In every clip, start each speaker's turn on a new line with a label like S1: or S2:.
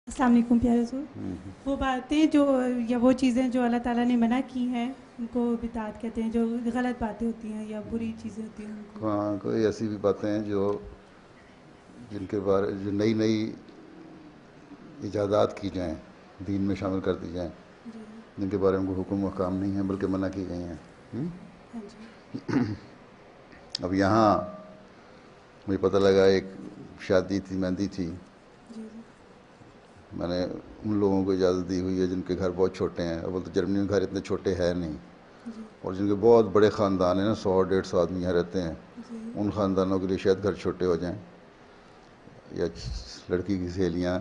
S1: السلام علیکم پیارے حضور. وہ باتیں جو یا وہ چیزیں جو اللہ تعالیٰ نے منع کی ہیں ان کو بدعت کہتے ہیں, جو غلط باتیں ہوتی ہیں یا بری چیزیں ہوتی ہیں ان کو.
S2: ہاں, کوئی ایسی بھی باتیں ہیں جن کے بارے جو نئی نئی ایجادات کی جائیں, دین میں شامل کر دی جائیں,
S1: جی
S2: جن کے بارے میں کوئی حکم و احکام نہیں ہے بلکہ منع کی گئی ہیں.
S1: ہاں جی.
S2: اب یہاں مجھے پتہ لگا ایک شادی تھی, مہندی تھی.
S1: جی جی
S2: میں نے ان لوگوں کو اجازت دی ہوئی ہے جن کے گھر بہت چھوٹے ہیں. اول تو جرمنی میں گھر اتنے چھوٹے ہیں نہیں,
S1: جی
S2: اور جن کے بہت بڑے خاندان ہیں نا, 100-150 آدمی یہاں رہتے ہیں,
S1: جی
S2: ان خاندانوں کے لیے شاید گھر چھوٹے ہو جائیں, یا لڑکی کی سہیلیاں.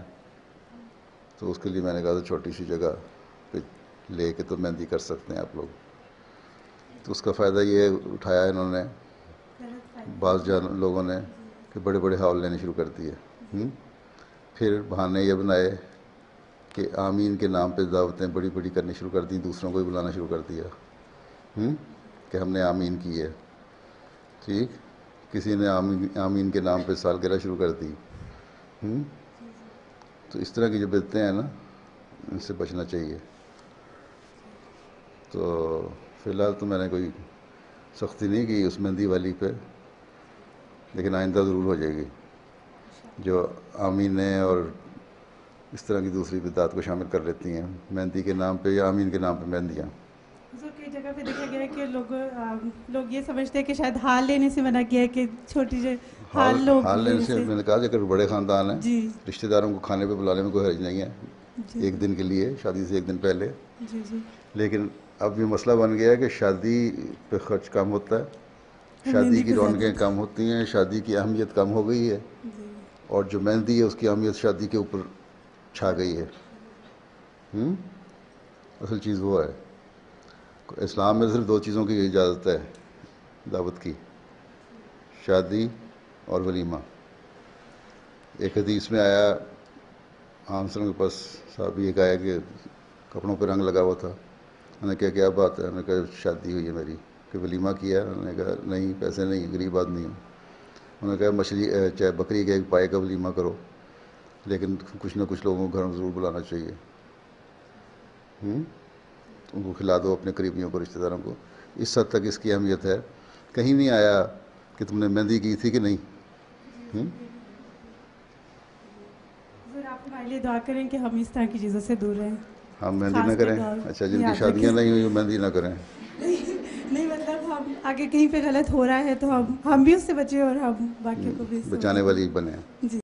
S2: تو اس کے لیے میں نے کہا تھا چھوٹی سی جگہ پہ لے کے تو مہندی کر سکتے ہیں آپ لوگ. تو اس کا فائدہ یہ اٹھایا انہوں نے,
S1: غلط فائدہ.
S2: بعض لوگوں نے,
S1: جی
S2: کہ بڑے بڑے ہال لینے شروع کر دیے. پھر بہانے یہ بنائے کہ آمین کے نام پہ دعوتیں بڑی بڑی کرنی شروع کر دیں, دوسروں کو بھی بلانا شروع کر دیا کہ ہم نے آمین کی ہے. ٹھیک, کسی نے آمین کے نام پہ سالگرہ شروع کر دی.
S1: جی جی
S2: تو اس طرح کی جو بدعتیں ہیں نا, ان سے بچنا چاہیے. تو فی الحال تو میں نے کوئی سختی نہیں کی اس مہندی والی پہ, لیکن آئندہ ضرور ہو جائے گی. جو آمینیں اور اس طرح کی دوسری بدعات کو شامل کر لیتی ہیں مہندی کے نام پہ یا آمین کے نام پہ مہندیاں.
S1: حضور کئی جگہ پہ دیکھا گیا ہے کہ لوگ یہ سمجھتے ہیں کہ شاید ہال لینے سے منع کیا ہے, کہ چھوٹی ہال لوگ
S2: حال لینے
S1: لینے
S2: سے
S1: سے.
S2: میں نے کہا کہ اگر بڑے خاندان ہیں,
S1: جی
S2: رشتہ داروں کو کھانے پہ بلانے میں کوئی حرج نہیں ہے,
S1: جی
S2: ایک دن کے لیے, شادی سے ایک دن پہلے.
S1: جی جی
S2: لیکن اب یہ مسئلہ بن گیا ہے کہ شادی پہ خرچ کم ہوتا ہے, شادی
S1: مہندی
S2: کی
S1: پہ زیادہ
S2: رونقیں
S1: ہوتا
S2: کم ہوتی ہیں, شادی کی اہمیت کم ہو گئی ہے,
S1: ہے. جی
S2: اور جو مہندی ہے اس کی اہمیت شادی کے اوپر چھا گئی ہے. اصل چیز وہ ہے. اسلام میں صرف 2 چیزوں کی اجازت ہے دعوت کی, شادی اور ولیمہ. ایک حدیث میں آیا, عام کے پاس صحابی ایک آیا کہ کپڑوں پہ رنگ لگا ہوا تھا. میں نے کہا کیا بات ہے؟ میں نے کہا شادی ہوئی ہے میری. کہ ولیمہ کیا؟ میں نے کہا نہیں, پیسے نہیں, غریب آدمی ہوں. انہوں نے کہا مچھلی چاہے بکری کے ایک پائے کا ولیمہ کرو, لیکن کچھ نہ کچھ لوگوں کو گھر میں ضرور بلانا چاہیے. ان کو کھلا دو, اپنے قریبیوں کو, رشتہ داروں کو. اس حد تک اس کی اہمیت ہے. کہیں نہیں آیا کہ تم نے مہندی کی تھی کہ نہیں.
S1: حضور آپ ہمارے لیے دعا کریں کہ ہم اس طرح کی چیزوں سے دور رہیں,
S2: ہم مہندی نہ
S1: خاص کر
S2: کریں؟
S1: دور
S2: اچھا, جن کی
S1: یاد رکھیں.
S2: شادیاں نہیں ہوئی وہ مہندی نہ کریں.
S1: نہیں مطلب ہم آگے کہیں پہ غلط ہو رہا ہے تو ہم بھی اس سے بچیں اور ہم باقیوں کو بھی اس سے
S2: بچانے والی بنیں.
S1: جی.